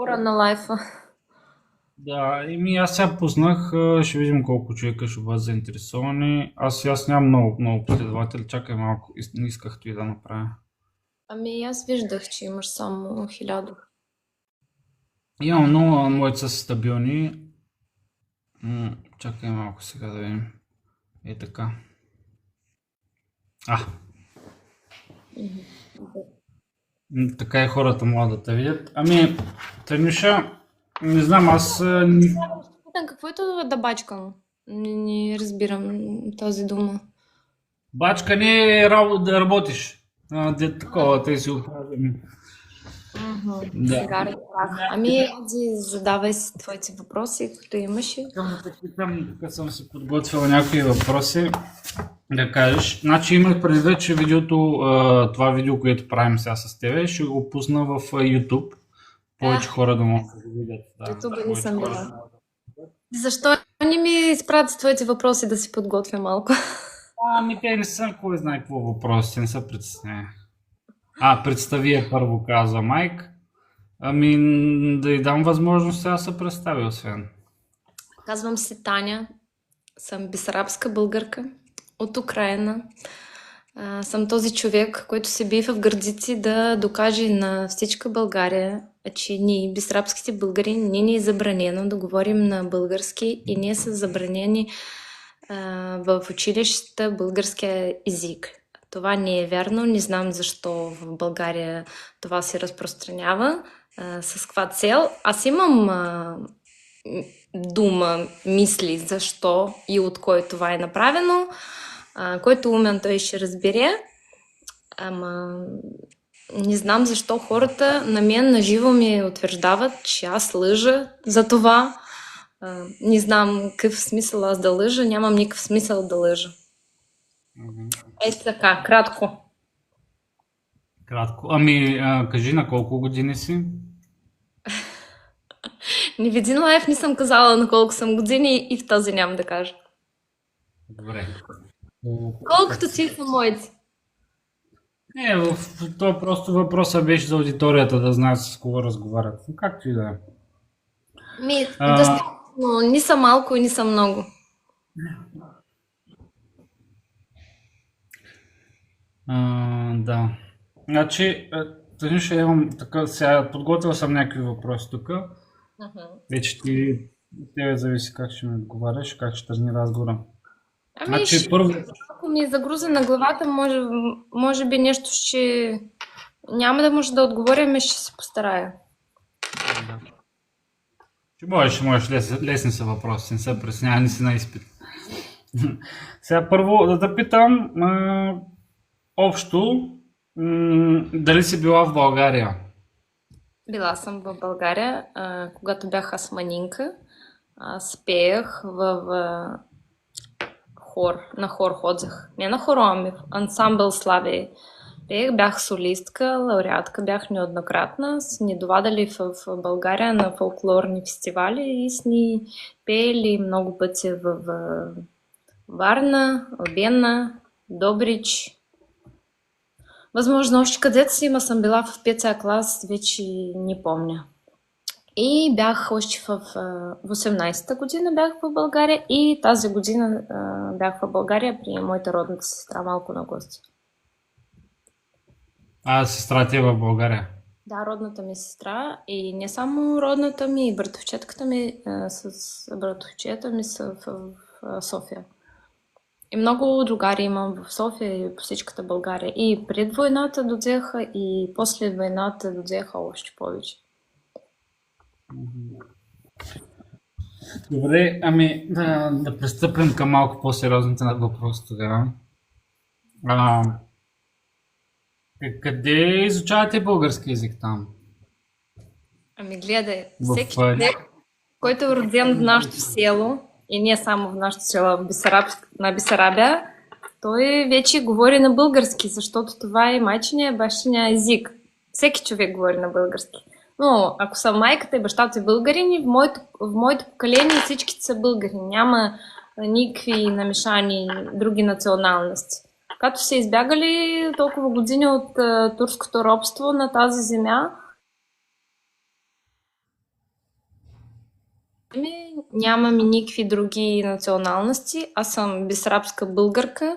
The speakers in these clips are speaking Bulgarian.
отговора на лайфа. Да, аз сега познах, ще видим колко човека ще бъдат заинтересовани. Аз нямам много последователи, чакай малко, исках и да направя. Ами аз виждах, че имаш само 1000. Имам много, а моите са стабилни. Чакай малко сега да видим. Е така. А, така и хората могат да те видят. Ами, Танюша, не знам, Питам, какво е това да бачкам? Не разбирам тази дума. бачка не е работа да работиш. Такова, те си оправяме. Да. Сега разбрах. Ами, Еди, задавай си твоите въпроси, като имаш. Искам да те питам, тук съм си подготвил някои въпроси да кажеш. Значи имах предвид, че това видео, което правим сега с тебе, ще го пусна в YouTube. Повече хора да могат да го видят. Да, Ютуба не повече съм хора да била. могат да. Защо не ми изпрати твоите въпроси да си подготвя малко? Ами те не са кой знае какво въпроси, не са притесняй. Представи я първо, казва Майк. Ами да й дам възможност сега да се представи, освен. Казвам се Таня, съм бесарабска българка от Украина. Съм този човек, който се бие в гърдици да докаже на всичка България, че ние, бесарабските българи, не ни е забранено да говорим на български и ние са забранени в училищата българския език. Това не е вярно, не знам защо в България това се разпространява, с каква цел. Аз имам дума, мисли защо и от кой това е направено. Който умен, той ще разбере. Ама не знам защо хората на мен наживо ми утвърждават, че аз лъжа за това. Не знам какъв смисъл аз да лъжа, нямам никакъв смисъл да лъжа. Ето така, кратко. Кратко. Кажи на колко години си? Ни в един лайф не съм казала на колко съм години и в този няма да кажа. Добре. Колкото си са моите. Не, това просто въпросът беше за аудиторията да знаят с кого разговарят. Както и да е. А, Достатъчно. Не са малко и не са много. да. Значи, Танюша, имам така, сега подготвил съм някакви въпроси тук. Вече тебе зависи как ще ми отговаряш, как ще тръгне разговора. Значи, първо, Ако ми е загрузена главата, може би нещо ще... Няма да може да отговоря, но ще се постарая. ще можеш, лесни са въпроси, не се преснява, не си на изпит. Сега първо да те питам, общо, дали си била в България? Била съм в България, когато бях асманинка. Аз пеех в хор. На хор ходех. Не на хор, ами в ансамбъл Славей. Пеех, бях солистка, лауреатка бях неоднократна. С ни довадали в България на фолклорни фестивали и с ни пеели много пъти в Варна, Албена, Добрич. Възможно още където си има съм била в 5 клас, вече не помня. И бях още в 18-та година бях в България и тази година бях в България при моята родната сестра малко на гости. Сестра ти е в България? Да, родната ми сестра и не само родната ми, и братовчетката ми с братовчета ми са в София. И много другари имам в София и по всичката България. И пред войната додзеха, и после войната додзеха още повече. Добре, да пристъпим към малко по-сериозните въпроси тогава. Къде изучавате български язик там? Ами гледай, всеки човек, който е роден в нашото село, и не само в нашото село, на Бесарабия, той вече говори на български, защото това е майчиния, бащиния език. Всеки човек говори на български. Но ако са майката и бащата са българини, в моето поколение всичките са българи. Няма никакви намешани други националности. Като са избягали толкова години от турското робство на тази земя, Нямам и никакви други националности. Аз съм бесарабска българка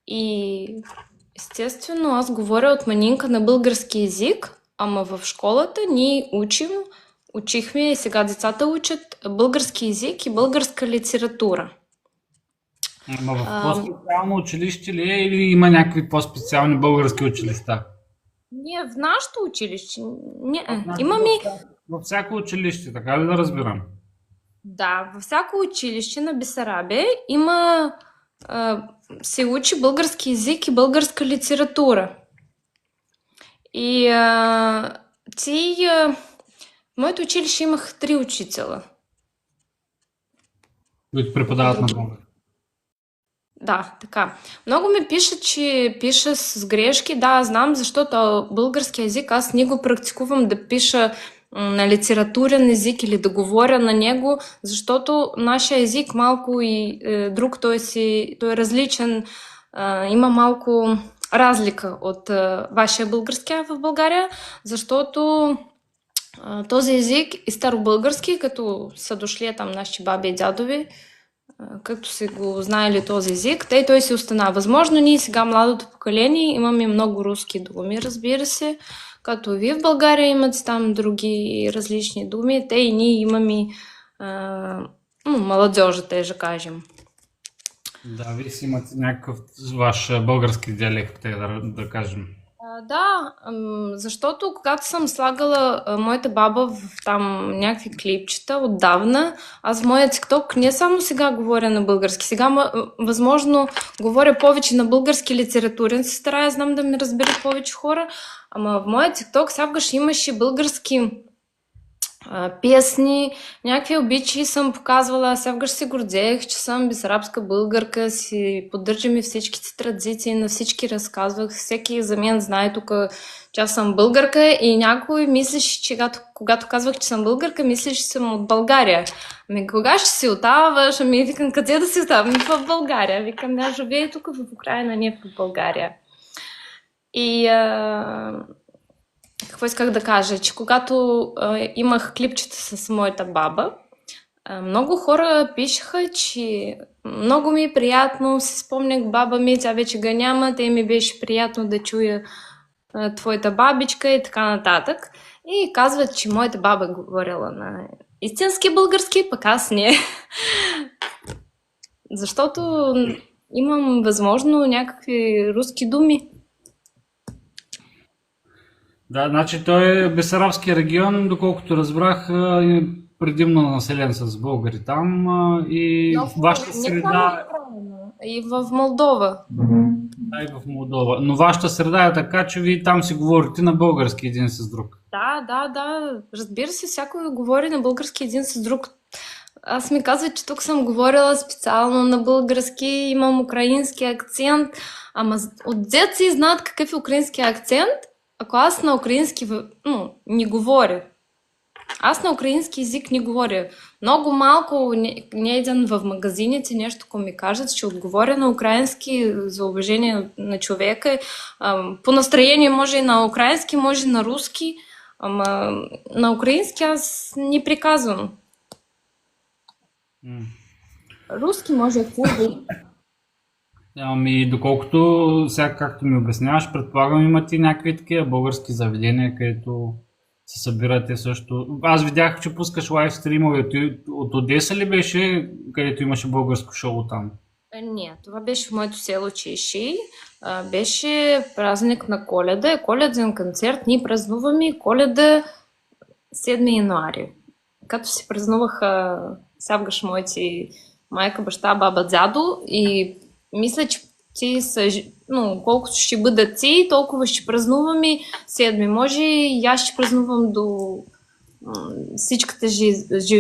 и естествено аз говоря от манинка на български език, ама в школата ние учихме и сега децата учат български език и българска литература. Ама в А, по-специално училище ли е или има някакви по-специални български училища? ние в нашето училище, Значи имаме, във всяко училище, така ли да разбирам? да, във всяко училище на Бесарабия има, се учи български език и българска литература. И в моето училище имах 3 учителя. Които преподават на български. Да, така. Много ми пишат, че пиша с грешки. Да, знам, защото български език аз не го практикувам да пиша на литературен език или да говоря на него, защото нашия език малко и друг, той е различен. Има малко разлика от вашия български в България, защото този език и старобългарски, като са дошли там нашите баби и дядови, както си го знаели този език, той си остана. Възможно ние сега, младото поколение, имаме много руски думи, разбира се, като вие в България имате там други различни думи, те и ние имаме младежа, те да кажем. Да, вие си имате някакъв ваш български диалект, да кажем. Да, защото когато съм слагала моята баба в там някакви клипчета отдавна, аз в моя TikTok не само сега говоря на български, сега възможно говоря повече на български литературен, се старая, знам да ме разберат повече хора, ама в моя TikTok сякаш имаше български песни, някакви обичаи съм показвала. Сякаш се гордеех, че съм бесарабска българка, си поддържаме всичките традиции, на всички разказвах. Всеки за мен знае тук, че аз съм българка и някой мислиш, че когато казвах, че съм българка, мислиш, че съм от България. Ами кога ще си отаваш? Ами викам, къде да си отавам? В България. Викам, да, живея тук в Украина, не в България. И какво исках да кажа, че когато имах клипчета с моята баба, много хора пишеха, че много ми е приятно, си спомнях баба ми, тя вече го няма, те ми беше приятно да чуя твоята бабичка и така нататък. И казват, че моята баба е говорила на истински български, пък аз не. Защото имам възможно някакви руски думи. Да, значи той е Бесарабския регион, доколкото разбрах, е предимно населен с българи там и Но вашата не само в среда Украина, и в Молдова. е в Молдова. Но вашата среда е така, че вие там си говорите на български един с друг. Да. Разбира се, всякой говори на български един с друг. Аз ми казват, че тук съм говорила специално на български, имам украински акцент, ама от деца знаят какъв е украински акцент, ако аз на украински не говоря. Аз на украински език не говоря. Много малко не идем в магазините, нещо, ако ми кажат, ще отговоря на украински за уважение на човека. По настроение може и на украински, може и на руски, ама на украински аз не приказвам. Руски може да е. Ами, доколкото сега, както ми обясняваш, предполагам имате някакви такива български заведения, където се събирате също. Аз видях, че пускаш лайв стримове. От Одеса ли беше, където имаше българско шоу там? Не, това беше в моето село Чеши. Беше празник на Коледа, коледен концерт. Ние празнуваме Коледа 7 януари. Като си празнуваха сявгаш моите майка, баща, баба, дядо и мисля, че ти са, колкото ще бъдат ти, толкова ще празнуваме 7. Може и аз ще празнувам до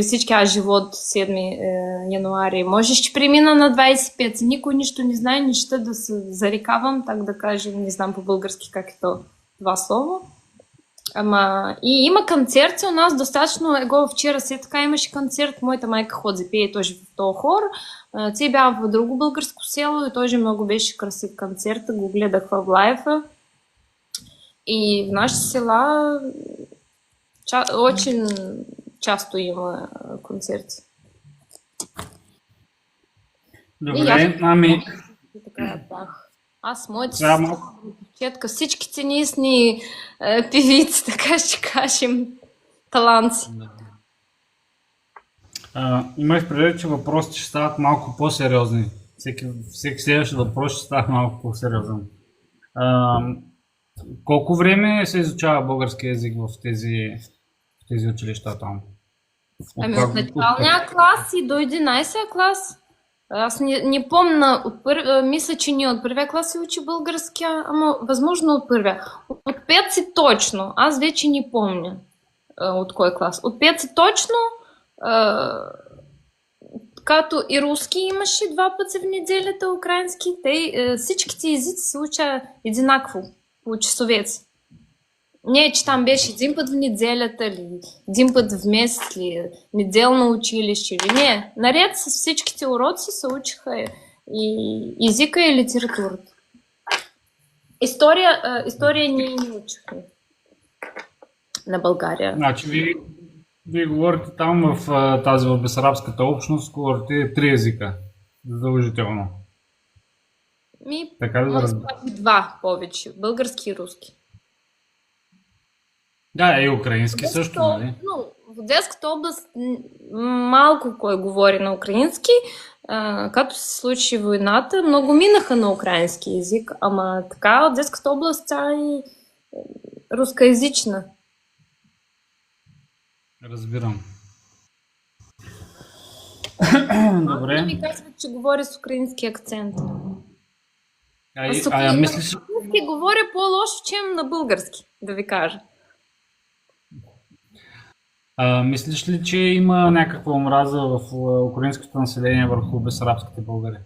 всичкия живот 7 януари. Може ще премина на 25. Никой нищо не знае, не ще да се зарекавам, так да кажем, не знам по-български как е това слово. Ама и има концерти у нас достатъчно. Вчера се така имаше концерт. Моята майка ходи пее тоже в този хор. Те бяха в друго българско село и тоже много беше красив концерт. Го гледах в лайфа. И в нашите села очень часто има концерти. Добре, ами... Така бях. Аз, моите Само... четка, всичките ние сни певици, така ще кажем, таланци. Имах предвид, че въпросите ще стават малко по-сериозни. Всеки следващ въпрос ще става малко по-сериозен. Колко време се изучава български език в тези училища там? Ами от началния клас и до 11 клас. Аз не помня, мисля, че не от първия клас се учи български, ама възможно от първия. От 5 си точно, аз вече не помня от кой клас. От 5 си точно, като и руски имаше 2 пъти в неделята, украински, всичките езици се уча единакво по часовец. Не, че там беше един път в неделята или един път в месец или неделно училище или не. Наред с всичките уроци се учиха и езика и литературата. История ние не учихме на България. Значи вие говорите там в тази бесарабската общност, говорите 3 езика, задължително. Така да разбира. 2 повече, български и руски. Да, и украински също, нали? Но в Одеската област малко кой говори на украински. Като се случи войната, много минаха на украински език, ама така Одеската област тя е рускоязична. Разбирам. Добре. Ми казват, че говори с украински акцент. Мислиш... говоря по-лошо, чем на български, да ви кажа. Мислиш ли, че има някаква омраза в украинското население върху бесарабските българи?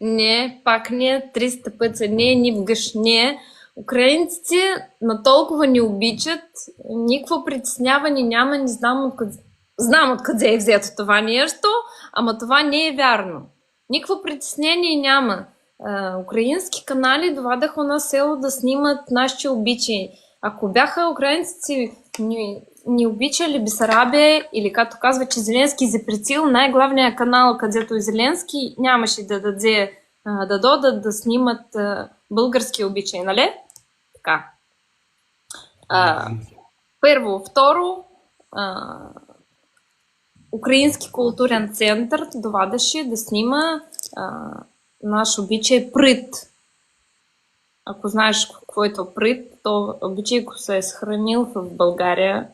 Не, пак не, 300 пъти не, нивгаш не. Украинците на толкова ни обичат, никакво притесняване няма, не знам откъде е взето това нещо, ама това не е вярно. Никакво притеснение няма. Украински канали довадаха на село да снимат нашите обичаи. Ако бяха украинците ни обичали Бесарабия или както казва, че Зеленски запретил най-главния канал, където и Зеленски нямаше да дадат да снимат български обичаи, нали? Така. Първо. Второ, Украински културен център довадеше да снима наш обичай прит. Ако знаеш какво е то прит, то обичай, ако се е съхранил в България,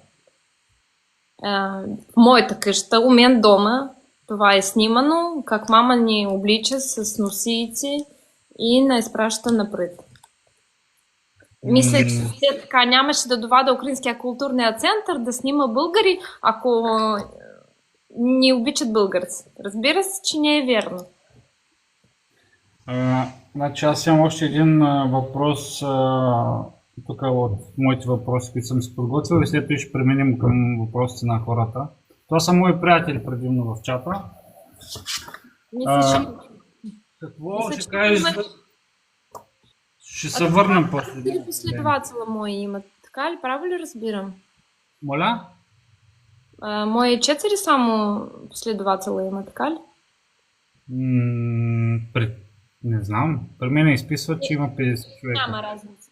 в моята къща, у мен дома, това е снимано, как мама ни облича с носийци и не изпраща на прит. Мисля, че така нямаше да довада Украинския културния център да снима българи, ако не обичат българци. Разбира се, че не е верно. Значи аз имам още един въпрос тук от моите въпроси, които съм си подготвил и след това ще преминем към въпросите на хората. Това са мои приятели предимно в чата. Какво ще кажеш? Ще се върнем после. Или последователя мои имат. Така ли? Право ли разбирам? Моля? Мои 4 само последователя има, така ли? Не знам. При мен изписват, че има 50 човека. Няма разница.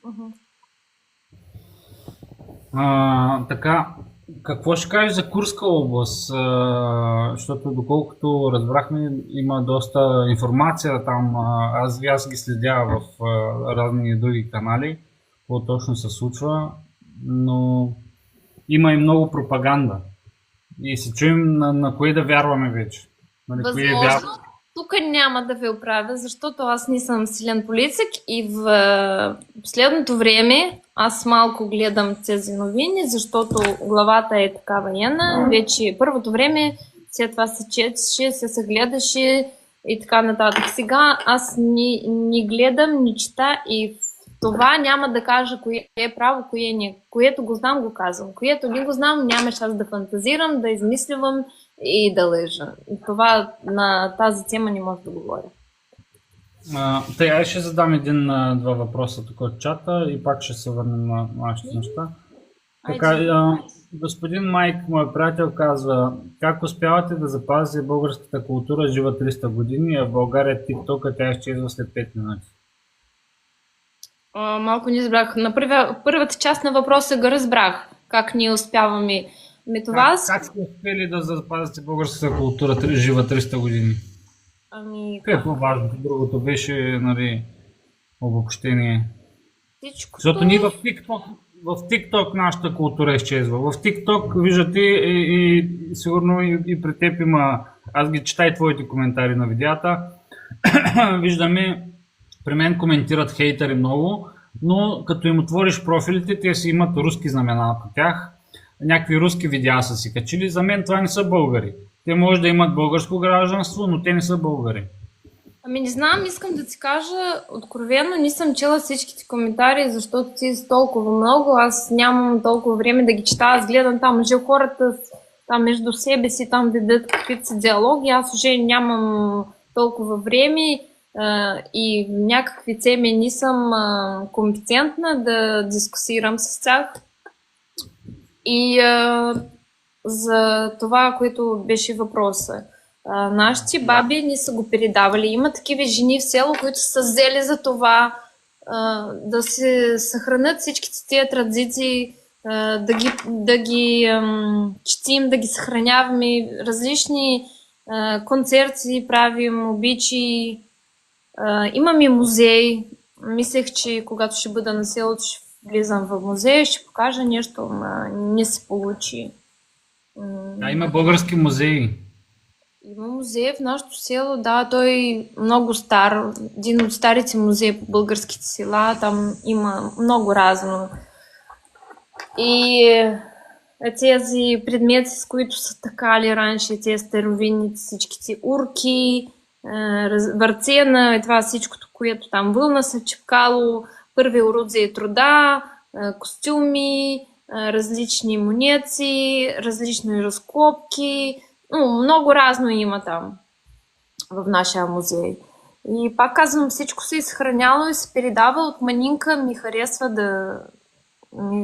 Така, какво ще кажеш за Курска област? Защото доколкото разбрахме, има доста информация там. Аз ги следя в разни други канали, какво точно се случва, но има и много пропаганда. И се чуем на кое да вярваме вече. Възможно. Тук няма да ви оправя, защото аз не съм силен политик и в последното време аз малко гледам тези новини, защото главата е така военна. Вече първото време, след това се четеше, се гледаше и така нататък. Сега аз не гледам, не чета и това няма да кажа кое е право, кое не. Което го знам, го казвам. Което не го знам, няма шанс да фантазирам, да измислявам и да лъжа. Това на тази тема не може да говоря. Аз ще задам един-два въпроса тук от чата и пак ще се върнем на нашите неща. Така, Айде. господин Майк, мой приятел, казва, как успявате да запазите българската култура жива 300 години, а в България TikTok тя изчезва след 5 минути? Малко не разбрах. На първата част на въпроса го разбрах. Как ние успяваме. Ами това... Как сте успели да запазите българската култура жива 300 години? Ами, Какво е по-важното? Другото беше, нали, обобщение. всичкото... Защото ние в TikTok нашата култура изчезва. В TikTok, виждате, и сигурно и при теб има, аз ги чета и твоите коментари на видеята, виждаме, при мен коментират хейтери много, но като им отвориш профилите, те си имат руски знамена по тях, някакви руски видеа са си качили, за мен това не са българи. Те може да имат българско гражданство, но те не са българи. Ами не знам, искам да ти кажа, откровено не съм чела всичките коментари, защото ти са толкова много, аз нямам толкова време да ги чета, аз гледам там уже хората там между себе си, там ведат каквито си диалоги, аз уже нямам толкова време и в някакви теми не съм компетентна да дискусирам с тях. И за това, което беше въпроса. Нашите баби ни са го передавали. Има такива жени в село, които са взели за това да се съхранят всичките тия традиции, да ги четим, да ги съхраняваме. Различни концерти правим, обичи. Имаме музей. Мислех, че когато ще бъда на селото, ще влизам в музей, ще покажа нещо, но не се получи. Има български музеи. Има музей в нашото село, да, той е много стар, един от старите музеи по българските села, там има много разно. И тези предмети, с които са такали раньше, тези старовинните, всичките урки, върцена и това всичкото, което там вълна се чепкало, първи орудие труда, костюми, различни монети, различни разкопки. Много разно има там в нашия музей. И пак казвам, всичко се е съхраняло и се передава от манинка. Ми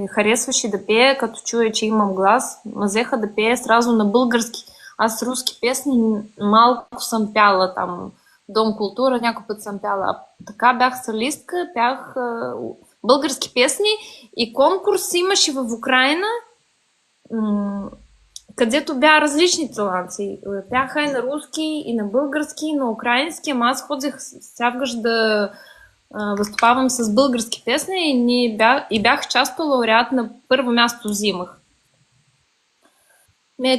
харесваше да пее, като чуя, че имам глас. Ме взеха да пее сразу на български. Аз руски песни малко съм пяла там. Дом култура някой път съм пяла. Така бях солистка, пях български песни и конкурс имаше в Украина, където бяха различни таланти. Бяха и на руски, и на български, и на украински, ама аз ходих сякаш да възступавам с български песни и бях част лауреат, на първо място взимах.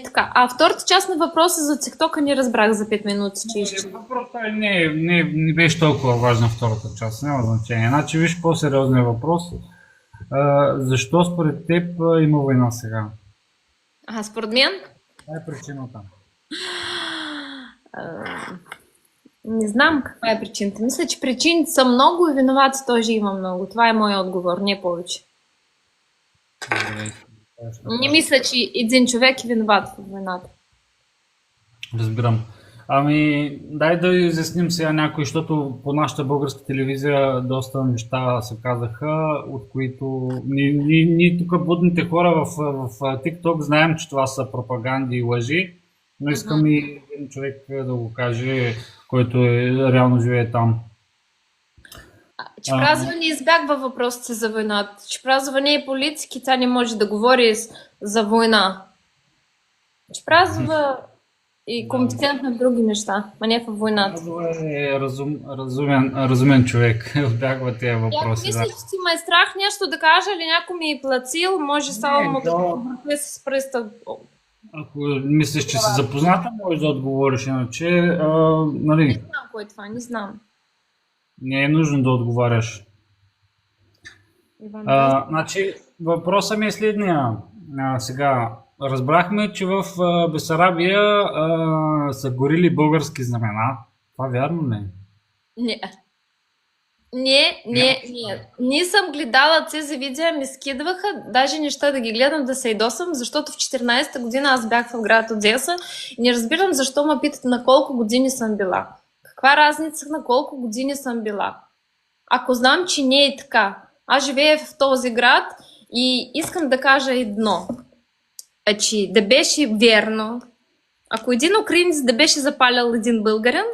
Така. А втората част на въпроса за TikTok не разбрах за 5 минути, че изчезва. Въпросът не беше толкова важна втората част, няма значение. Значи виж по-сериозния въпрос. Защо според теб има война сега? Според мен? Това е причината. Не знам каква е причината. Мисля, че причините са много и виновати тоже има много. Това е моят отговор, не повече. Не мисля, че един човек е виноват в войната. Разбирам. Ами, дай да изясним сега някои, защото по нашата българска телевизия доста неща се казаха, от които ние тук будните хора в TikTok знаем, че това са пропаганди и лъжи, но искам и един човек да го каже, който реално живее там. Чепразова не избягва въпросите за войната. Чепразова не е политики, тя не може да говори за война. Чепразова и компетентна в други неща, а не в войната. Това е разумен човек. Отбягва тези въпроси. Мисля, че ти ме е страх нещо да кажа или някой ми е платил, може само да върхне с пръста. Ако мислиш, че си запозната, можеш да отговориш, иначе, нали... Не знам кой е това, не знам. Не е нужно да отговаряш. Значи, въпросът ми е следния. Сега, разбрахме, че в Бесарабия са горили български знамена. Това вярно ли е? Не. Не съм гледала тези видеа, ми скидваха, даже неща да ги гледам, да се ядосам, защото в 14-та година аз бях в град Одеса и не разбирам защо ме питат на колко години съм била. Каква разница на колко години съм била? Ако знам, че не е така. Аз живея в този град И искам да кажа едно. Че да беше верно, ако един украинец да беше запалял един българин,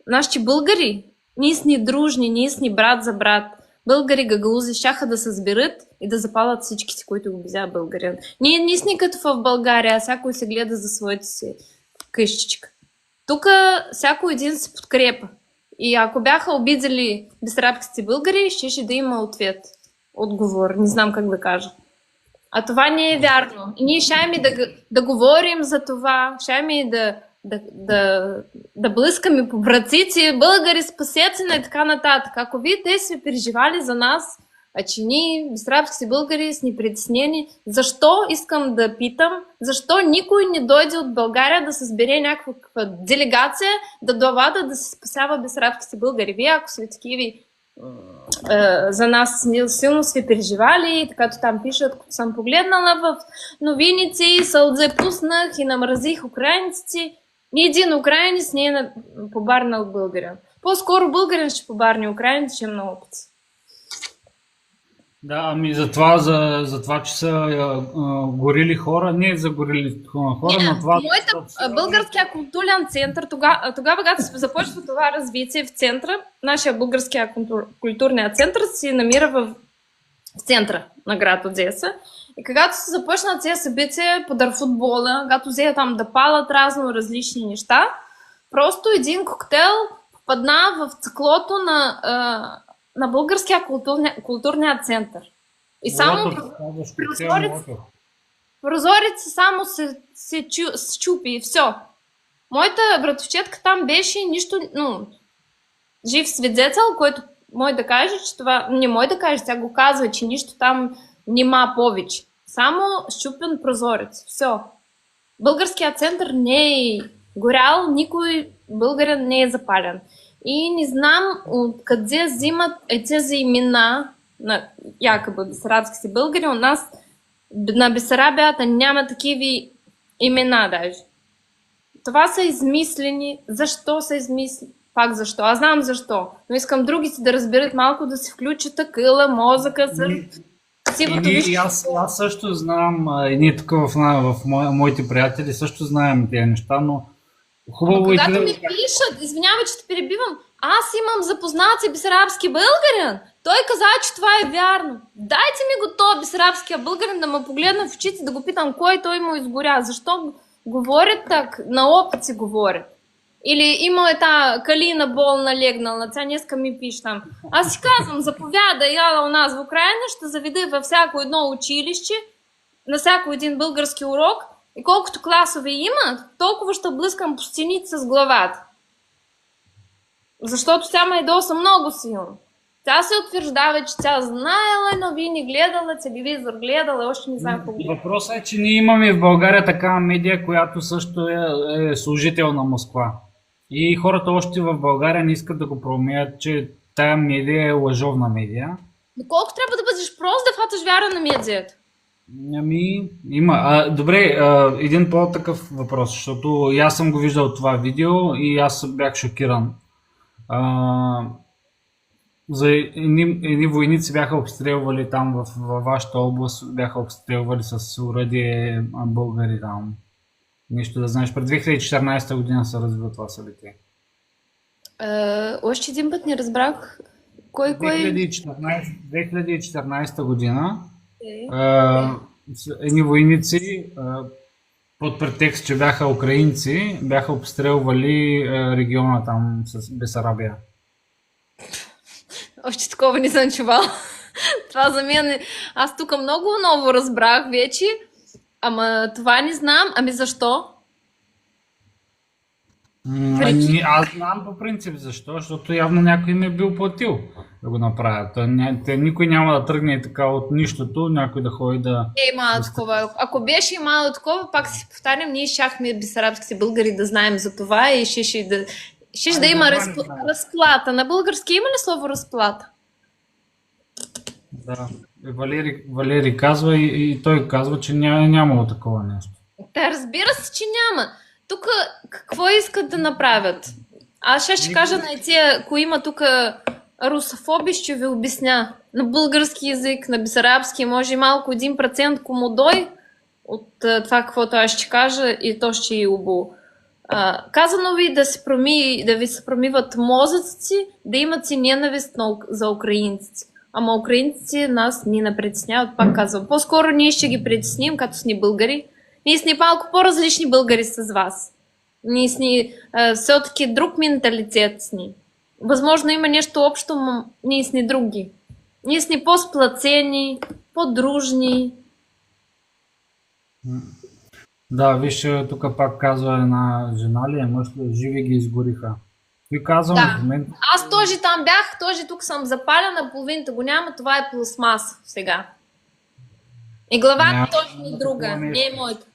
нашите българи, ние сме дружни, ние сме брат за брат. Българи гагалузи щяха да се сберат и да запалят всичките, които го бизя българин. Ние не сме като в България, всякой се гледа за своята си къщичка. Тук всяко един се подкрепа. И ако бяха обидели бесарабските българи, щеше да има отговор. Не знам как да кажа. А това не е вярно. И ние щяме да говорим за това, щяме да блъскаме по братците, българи, спасете на и така нататък. Ако вие те сме переживали за нас, а че ние, бесарабските българи, сме притеснени, защо, искам да питам, защо никой не дойде от България да се сбере някаква делегация, да довада да се спасява бесарабските българи? Вие, ако сте такива за нас силно сме переживали, както там пишат, като съм погледнала в новиници, сълзе пуснах и намразих украинците. Ни един украинец не е побарнал българин. По-скоро българин ще побарни украинец, че е много пъти. Да, ами за това, че са горили хора, не е за горили хора, но това... Българския културен център, тогава, когато се започва това развитие в центъра, нашия българския културния център се намира в центъра на град Одеса. И когато се започнат тези събития по футбола, когато взе там да палят различни неща, просто един коктейл попадна в циклото на българския културния център. И само прозорец само се чупи и все. Моята братовчетка там беше нищо, жив свидетел, който може да каже, че това, не може да каже, тя го казва, че нищо там нема повече. Само щупен прозорец. Все. Българският център не е горял, никой българин не е запален. И не знам откъде взимат тези имена на якобы бесарабските българи. У нас на Бесарабията няма такива имена даже. Това са измислени. Защо са измислени? Пак защо? Аз знам защо. Но искам другите да разберат малко, да се включат акъла, мозъка, сивото вижте. Аз също знам, и ние тук в моите приятели също знаем тези неща, но хубаво и когато ми пишат, извинявай, че те перебивам, аз имам запознати бесарабски българин. Той каза, че това е вярно. Дайте ми го този бесарабския българин да ме погледна в очите, да го питам кой той му изгоря. Защо говорят так? На опит си говорят. Или има та Калина болна легнала, тя днеска ми пише там. Аз си казвам, заповядай, яла у нас в Украина, ще заведа във всяко едно училище, на всяко един български урок, и колкото класове има, толкова ще блъскам по стените с главата. Защото тя ме ядоса много силно. Тя се утвърждава, че тя знаела новини, гледала телевизор, гледала, още не знам какво. Въпросът е, че ние имаме в България такава медия, която също е служител на Москва. И хората още в България не искат да го проумеят, че тая медия е лъжовна медия. Доколко трябва да бъдеш прост да хваташ вяра на медията? Ами, има. Добре, един по-такъв въпрос, защото и аз съм го виждал това видео и аз бях шокиран. За едни войници бяха обстрелвали там във вашата област, бяха обстрелвали с оръдие българи там. Нещо да знаеш, през 2014 година се развива това събитие. Още един път не разбрах. Кой? 2014 година едни войници под претекст, че бяха украинци, бяха обстрелвали региона там с Бесарабия. Още такова не съм чувала. Това за мен е... Аз тук много ново разбрах вече, ама това не знам. Ами защо? Аз знам по принцип защо, защото явно някой ми е бил платил да го направят. Никой няма да тръгне така от нищото, някой да ходи да... Мало такова. Ако беше имало такова, пак си повтарям, ние щяхме бесарабските българи да знаем за това и ще да има разплата. На български има ли слово разплата? Да. Валери казва и той казва, че нямало такова нещо. Да, разбира се, че няма. Тук какво искат да направят? Аз ще кажа на тия, ако има тук русофоби, ще ви обясня. на български язик, на бесарабски, може и малко 1% комодой от това, каквото аз ще кажа и то ще е убо. Казано ви да ви се промиват мозъци, да имат си ненавист за украинците. Ама украинците нас ни не притесняват, пак казвам. По-скоро ние ще ги притесним, като сни българи. Ние сни малко по-различни българи с вас. Ние сни все-таки друг менталитет сни. Възможно има нещо общо, но ние сни други. Ние сни по-сплацени, по-дружни. Да, виж, тук пак казва една жена ли е, мъж ли, живи ги изгориха. Ви казвам Да. в момента. Аз тоже там бях, тоже тук съм запалена, половината го няма, това е пластмаса сега. И главата Няма точно е друга, такова не нещо. е моята.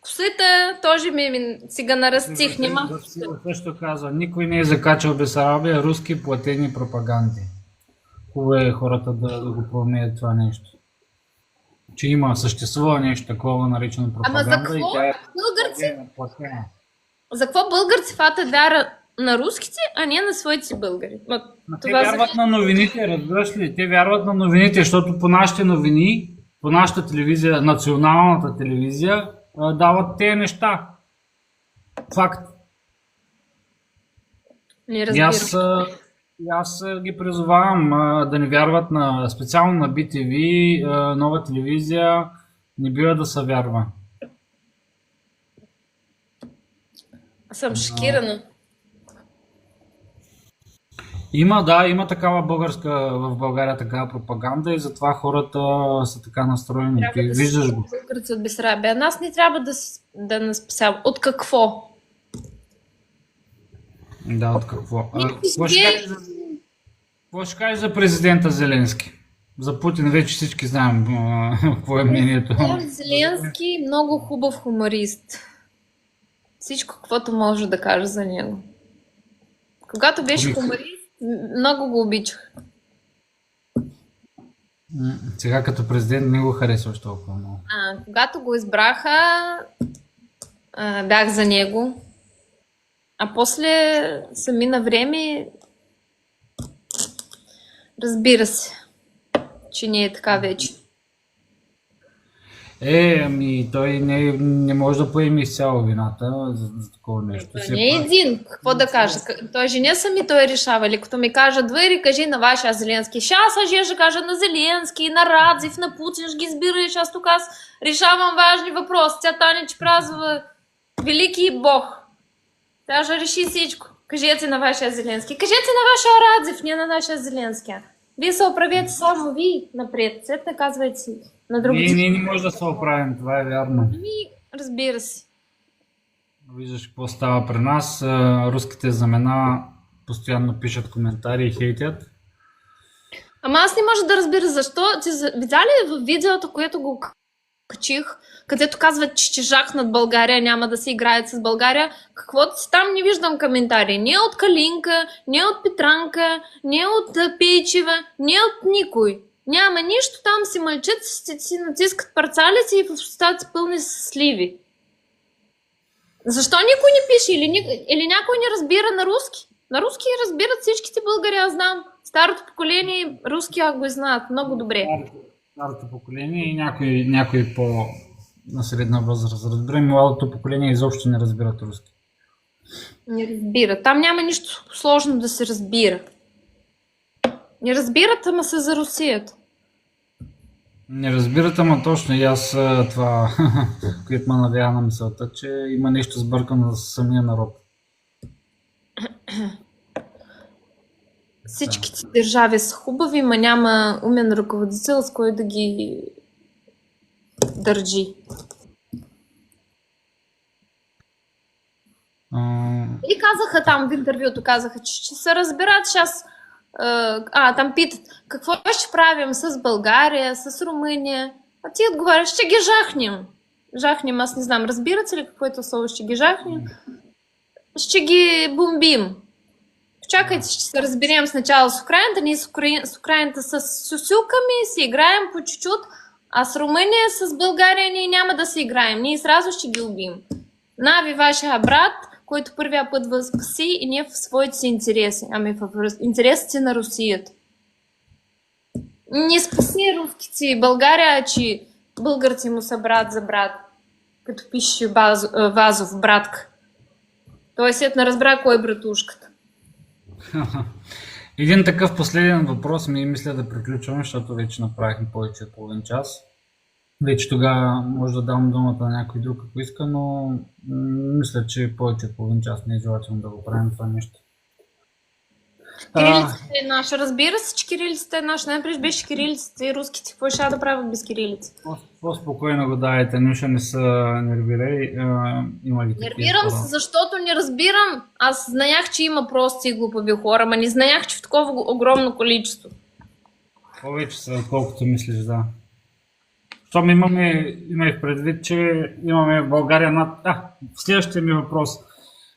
Косите тоже си ga нарастих, нема. Също казва, никой не е закачал Бесарабия руски платени пропаганди. Хубаво е хората да го променят това нещо. Че съществува нещо такова наречено Ама за пропаганда и какво тя е българци, платена. за какво българци фата вяра на руските, а не на своите си българи? Ма те вярват на новините, разбираш ли? Те вярват на новините, защото по нашите новини, по нашата телевизия, националната телевизия, дават тези неща. Факт. Не И разбирам. аз ги призовавам да не вярват специално на BTV, нова телевизия, не бива да се вярва. Съм шокирана. Има такава в България такава пропаганда и затова хората са така настроени. Ти Трябва да виждаш го. българци от Бесарабия. Нас не трябва да нас спасяват. От какво? Да, от какво? Ние Какво ще кажеш за президента Зеленски? За Путин вече всички знаем какво е мнението. Зеленски много хубав хуморист. Всичко, каквото може да кажа за него. Когато беше хуморист, много го обичах. Сега като президент не го харесваш толкова много. Когато го избраха, бях за него. А после се мина време, разбира се, че не е така вече. Ами той не може да поеме изцяло вината за такова нещо. Той не е един, какво да кажа. Той же не сами той решава. Или като ми кажат, ви кажи на вашия Зеленски. Сейчас аз ще кажа на Зеленски, на Радзив, на Путин, ще ги избираш. Аз тук решавам важни въпроси. Тя Таня че празва велики Бог. Тя ще реши всичко. Кажете на вашия Зеленски. Кажете на вашия Радзив, не на нашия Зеленски. Вие се оправете само ви напред. След не казвайте на другите. Ние не може да се оправим, това е вярно. Разбира се. Виждаш какво става при нас. Руските знамена постоянно пишат коментари и хейтят. Ама аз не може да разбира защо. Ти видя ли в видеото, което го качих, където казват, че жахнат България, няма да се играят с България. Каквото си там не виждам коментари. Не от Калинка, не от Петранка, не от Пейчева, не от никой. Няма нищо, там си мълчат, си натискат парцалици и в устата си пълни с сливи. Защо никой не пише? Или някой не разбира на руски? На руски разбират всичките българи, аз знам. Старото поколение руски го знаят много добре. Старото поколение и някой на средна възраст. Разбирам, младото поколение изобщо не разбират руски. Не разбира. Там няма нищо сложно да се разбира. Не разбират, ама се за Русията. Не разбират, ама точно и аз това, което ме навява на мисълта, че има нещо сбъркано за самия народ. Всичките държави са хубави, ма няма умен ръководител, с който да ги държи. И казаха там в интервюто, че ще се разбират сейчас. Там питат, какво ще правим с България, с Румъния? А ти отговаряш, ще ги жахнем. Жахнем, аз не знам, разбирате ли какво е това слово, ще ги жахнем? Ще ги бомбим. Чакайте, ще се разберем сначала с Украината. Ние с Украината с сюсюками си играем по чуть-чуть, а с Румъния, с България ние няма да си играем. Ние сразу ще ги убим. Нави вашия брат, който първия път възпаси и не в своите си интереси, ами в интересите на Русията. Не спаси руските България, че българци му са брат за брат, като пише Вазов, братка. Той след не разбра кой е братушката. Един такъв последен въпрос ми мисля да приключваме, защото вече направихме повече от половин час. Вече тогава може да дам думата на някой друг, ако иска, но мисля, че повече от половин час не е желателно да го правим това нещо. Кирилицата е наша. Разбира се, че кирилицата е наша. Най-преж беше кирилицата и руските. Какво ще да правят без кирилица? По-спокойно го давайте, Нюша, не се нервирай. Има ли такива Нервирам хора? се, защото не разбирам. Аз знаях, че има прости и глупави хора, ма не знаях, че в такова огромно количество. Повече са, колкото мислиш, да. Щом имах предвид, че имаме в България следващия ми въпрос.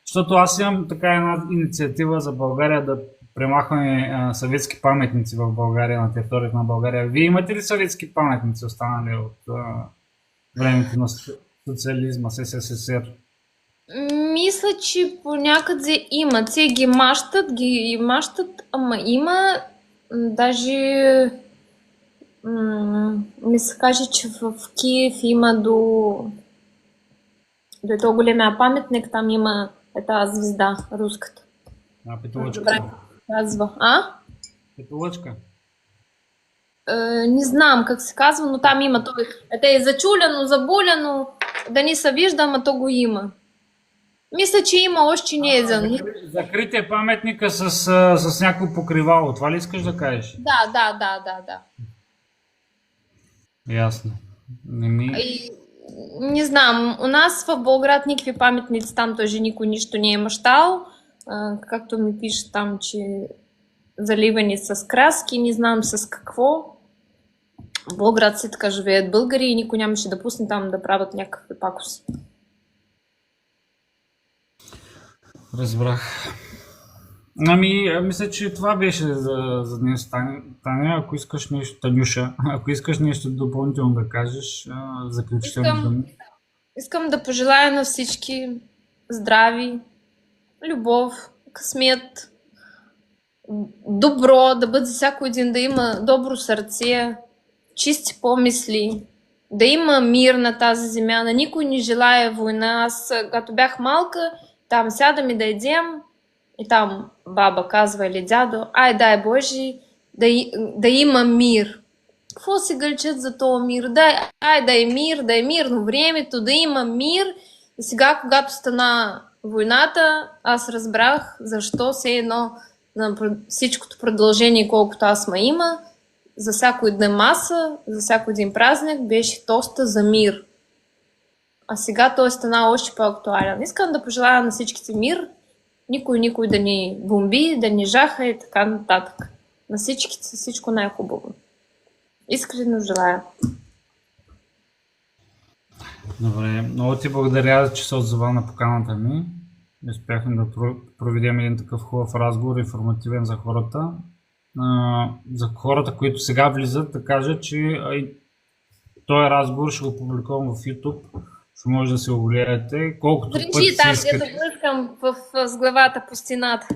Защото аз имам така една инициатива за България да премахваме съветски паметници в България, на територията на България. Вие имате ли съветски паметници останали от времето на социализма, СССР? Мисля, че понякъде има. Те ги мащат, ама има даже ми се каже, че в Киев има до този големия паметник, там има тази звезда, руската. Петолъчка. Казва. Петолъчка. Не знам как се казва, но там има той. Е зачуляно, заболяно, да не се вижда, ама то го има. Мисля, че има, още не е за... Закрит е паметника с някакво покривало. Това ли искаш да кажеш? Да. Ясно. Не знам, у нас в Болград никакви паметници, там тоже никой нищо не е мащал. Както ми пише там, че заливани с краски, не знам с какво. В Болград си така живеят българи и никой нямаше да пусне там да правят някакви пакоси. Разбрах. Мисля, че това беше за днес, Таня. Ако искаш нещо, Танюша, ако искаш нещо допълнително да кажеш, заключително думи. Искам да пожелая на всички здрави, любов, късмет, добро, да бъде всяко един, да има добро сърце, чисти помисли, да има мир на тази земя, на никой не желая война. Аз, като бях малка, там сядаме да едем и там баба казва или дядо, дай Боже, да има мир. Какво се гълчат за този мир? Да е мирно времето, да има мир. И сега, когато стана войната, аз разбрах защо все едно на всичкото продължение, колкото аз има, за всяко една маса, за всяко един празник беше тоста за мир. А сега той стана още по-актуален. Искам да пожелая на всичките мир, никой да ни бомби, да ни жаха и така нататък. На всичките всичко най-хубаво. Искрено желая. Добре, много ти благодаря, че се отзова на поканата ми. Успяхме да проведем един такъв хубав разговор, информативен за хората. За хората, които сега влизат, да кажа, че този разговор ще го публикувам в YouTube. Ще може да се огледате. Колкото Дръжи пъти там, си да блъскам с главата по стената.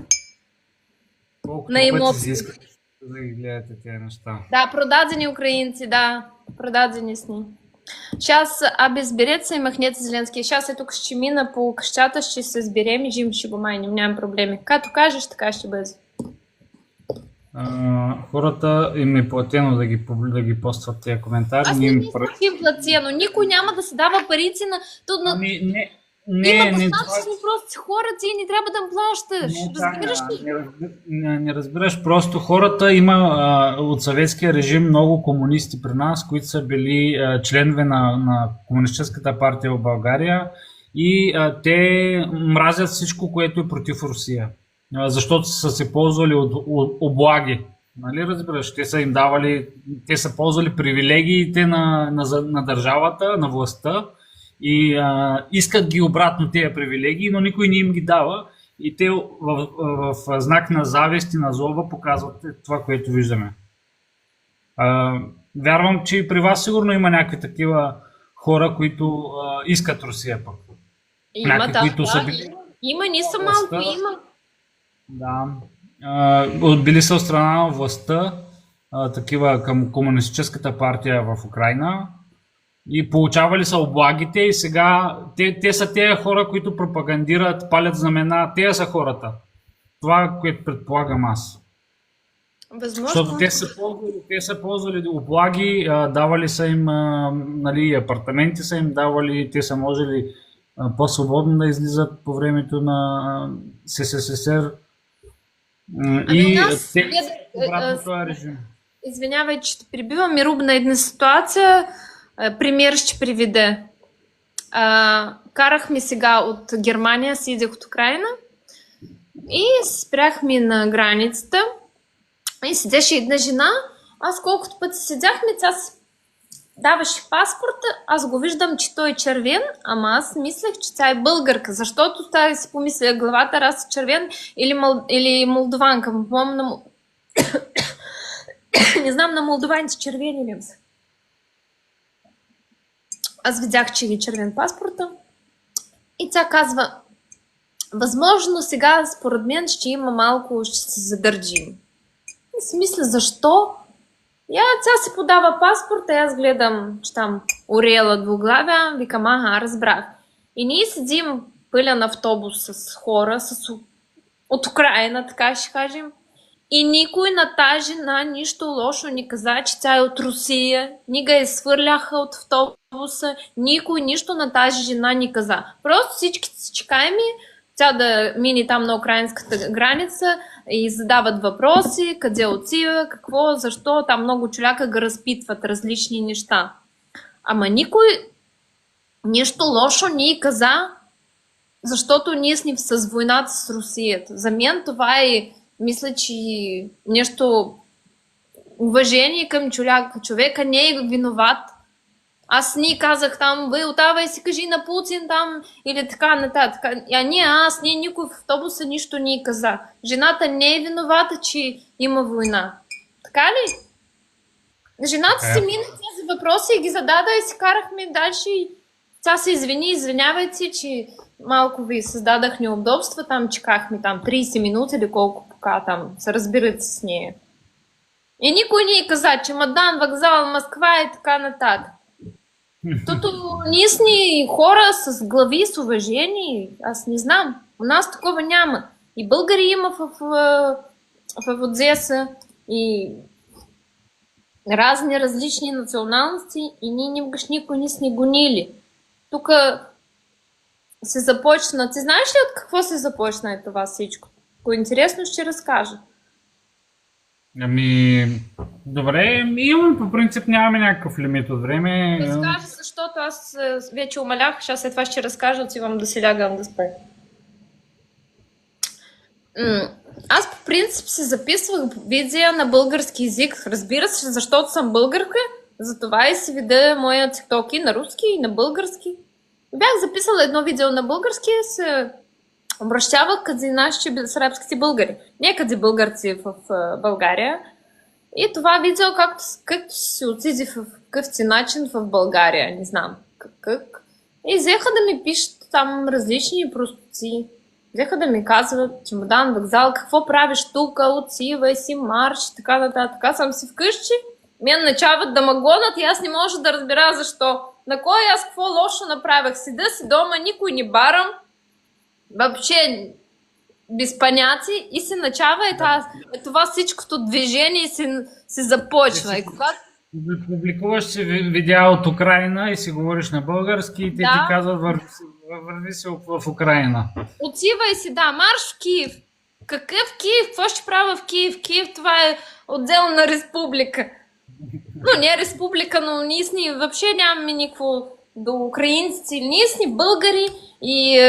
Колкото на пъти емоции. си искате да ги гледате тези неща. Да, продадени украинци, да. Продадени с ни. Сейчас сберете се и махнете Зеленски. Сейчас тук ще мина по къщата, ще се сберем и жим ще го майнем. Нямам проблеми. Както кажеш, така ще бъде. Хората им е платено да ги постват тези коментари. Аз не ми платено. Никой няма да се дава парици на... Има достатъчно прости хора, ти не трябва да плащаш. Разбираш ли? Не разбираш. Просто хората има от съветския режим много комунисти при нас, които са били членове на Комунистическата партия в България и те мразят всичко, което е против Русия. Защото са се ползвали от облаги. Нали разбираш? Те са ползвали привилегиите на държавата, на властта и искат ги обратно тези привилегии, но никой не им ги дава и те в знак на завист и на злоба показват това, което виждаме. Вярвам, че и при вас сигурно има някакви такива хора, които искат Русия пък. Има, има, не са малко, има. Да. Били са от страна на властта такива към комунистическата партия в Украйна и получавали са облагите и сега те са тези хора, които пропагандират, палят знамена, те са хората. Това, което предполагам аз. Защото Възможно. те са ползвали облаги, давали са им нали, апартаменти са им давали, те са можели по-свободно да излизат по времето на СССР Ами у и нас, те обратно този режим. извинявай, че те прибивам, Мируб, на една ситуация. Пример ще приведе. Карахме сега от Германия, си идех от Украина и спряхме на границата и седеше една жена. Аз колкото пъти седяхме, тя си даваше паспорта, аз го виждам, че той е червен, ама аз мислех, че тя е българка, защото тя си помисля главата, раз е червен или молдованка. По-моему, не знам, на молдованите червени ли са. Аз видях, че е червен паспорта и тя казва, възможно сега според мен ще има малко, ще се задържим. И си мисля, защо? Тя си подава паспорта, аз гледам, че там Орела двуглавя, викам, разбрах. И ние седим пълен автобус с хора, от Украина, така ще кажем. И никой на тази жена нищо лошо не каза, че тя е от Русия, ни ga изхвърляха от автобуса, никой нищо на тази жена не каза. Просто всички си чекаем тя да мине там на украинската граница и задават въпроси, къде отива, какво, защо, там много човека го разпитват различни неща. Ама никой нищо лошо не каза, защото ние сме с войната с Русия. За мен това е, мисля, че нещо уважение към човека не е виноват. Аз не казах там, бе, отавай си, кажи на Путин там, или така нататък. Никой в автобуса нищо не каза. Жената не е виновата, че има война. Така ли? Жената си мина тези въпроси и ги зададе и си карахме дальше. Тя се извинявайте, че малко ви създадах неудобства, там чекахме там 30 минути или колко пока там се разбирате с нея. И никой не каза, че Мадан, вокзал, Москва и така нататък. Защото ние сме хора с глави, с уважение, аз не знам. У нас такова няма. И българи има в Одеса, и разни различни националности, и ние никой не сме гонили. Тук се започна. Ти знаеш ли от какво се започна това всичко? Ако интересно, ще разкажа. Ами, добре, имам по принцип нямаме някакъв лимит от време. Разкажа, защото аз вече умалях, сейчас след това ще разкажа, отивам да си лягам да спя. Аз по принцип си записвах видео на български език, разбира се, защото съм българка, затова и си видя моя тикток и на руски, и на български. Бях записала едно видео на български и се обращавах къде нашите сръбските българи. Не къде българци в България. И това видео както се отиде в какъв начин в България, не знам как. И взеха да ми пишат там различни простоци. Взеха да ми казват, че Мадан, вокзал, какво правиш тук, отивай си, марш, така нататък. Така съм си вкъщи, мен начават да ме гонят и аз не мога да разбера защо. На кой аз какво лошо направях? Седа си дома, никой не барам, въобще без понятие и се начава това всичкото движение се започва. И когато публикуваш си видео от Украина и си говориш на български и те ти казват върви си в Украина. Отивай си, марш в Киев. Какъв Киев? Какво ще правя в Киев? Киев това е отделна республика. Ну, не республика, но ние сме въобще нямаме никакво до украинци. Ние сме българи и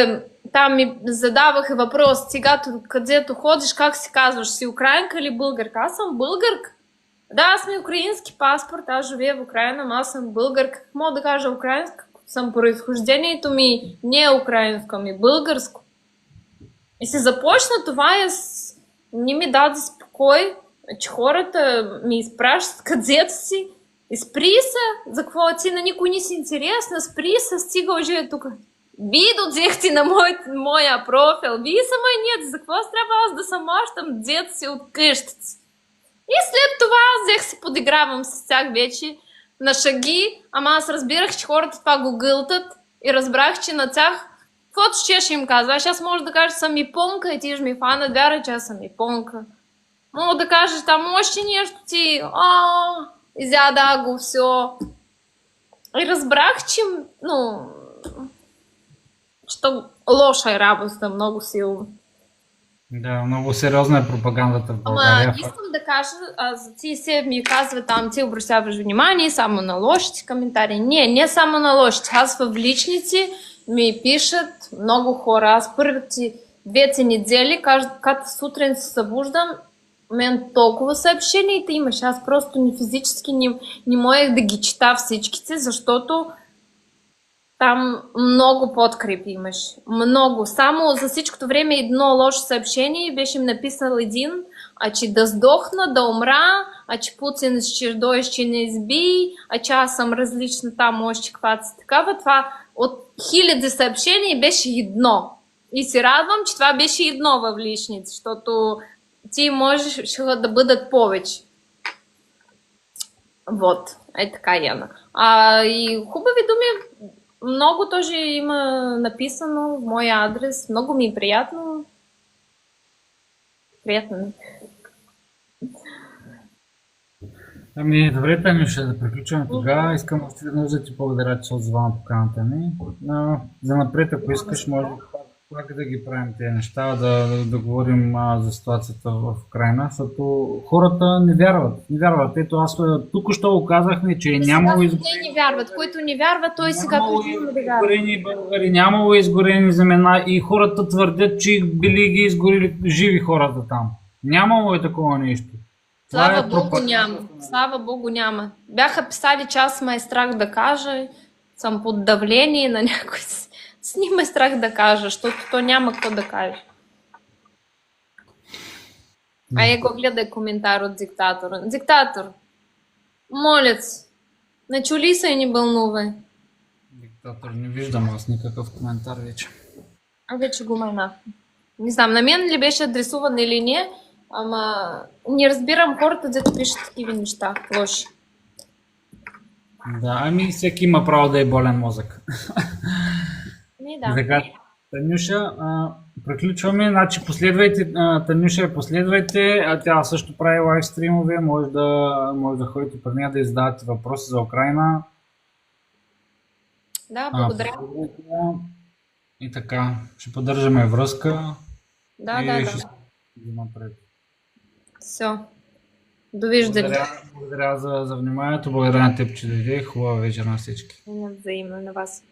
там ми задаваха въпрос, сега където ходиш, как си казваш, си украинка или българка? Аз съм българка. Да, аз ми украински паспорт, аз живея в Украина, но аз съм българка. Мога да кажа украинска, съм произхождението ми не е украинско, ми българско. И се започна това и не ми даде спокой, че хората ми изпращат където си. И спри се, за какво ти на никой не си интересна, спри се, стига уже тук. Вие додзехте на моя профил, вие са нет, за какво трябва аз да се мащам дете си от къщата? И след това взех се подигравам с тях вече на шаги, ама аз разбирах, че хората това го гълтат и разбрах, че на тях каквото ще им казваш, аз може да кажа, че съм японка и ти ще ми фана, вяра, че аз съм японка. Мога да кажеш там още нещо ти, изяда го все. И разбрах, че, че лоша е работата, много силно. Да, много сериозна е пропагандата в Ама България. искам да кажа, ти се ми казва там, ти обръщаваш внимание само на лошите коментари. Не само на лошите. Аз в личници ми пишат много хора. Аз първите 2 недели, като сутрин се събуждам, мен толкова съобщенията имаш. Аз просто физически не можех да ги чета всичките, защото там много подкрепи имаш. Много. Само за всичкото време едно лошо съобщение беше им написал един, че да сдохна, да умра, че Путин ще дойде, ще не изби, че аз съм различна там, още каквато си такава. Това от хиляди съобщения беше едно. И се радвам, че това беше едно в личница, защото ти можеш да бъдат повече. Вот. Така, Яна. И хубави думи много тоже има написано в моя адрес. Много ми е приятно. Приятно ми. Ами, добре, Танюша, да приключваме тогава. Искам още веднъж да ти благодаря, че се отзова на поканата ми. За напред, ако искаш, може пак да ги правим тези неща, да говорим за ситуацията в Украйна, защото хората не вярват. Не вярват. Ето аз тук що го казахме, че е нямало изгорени. Те не вярват. Който не вярва, той сега почва да вярва. Българи, нямало изгорени земена и хората твърдят, че били ги изгорили живи хората там. Нямало е такова нещо. Слава Богу няма. Слава Богу няма. Бяха писали, че аз ме е страх да кажа, съм под давление на някой. Снима е страх да кажа, защото то няма какво да каже. Его гледай коментар от диктатора. Диктатор, моля се, не чули се и не бълнувай. Диктатор, не виждам аз никакъв коментар вече. Вече го майнах. Не знам, на мен ли беше адресуван или не, ама не разбирам хората, дето пишат такива неща. Лоши. Да, ами всеки има право да е болен мозък. Да. Така, Танюша, приключваме, значи последвайте, Танюша последвайте, тя също прави лайв стримове, може да ходите при нея да задавате въпроси за Украйна. Да, благодаря. И така, ще поддържаме връзка. Да. Ще напред. Все. Довиждане. Благодаря за вниманието, благодаря на теб, че дойде. Хубава вечер на всички. Взаимно на вас.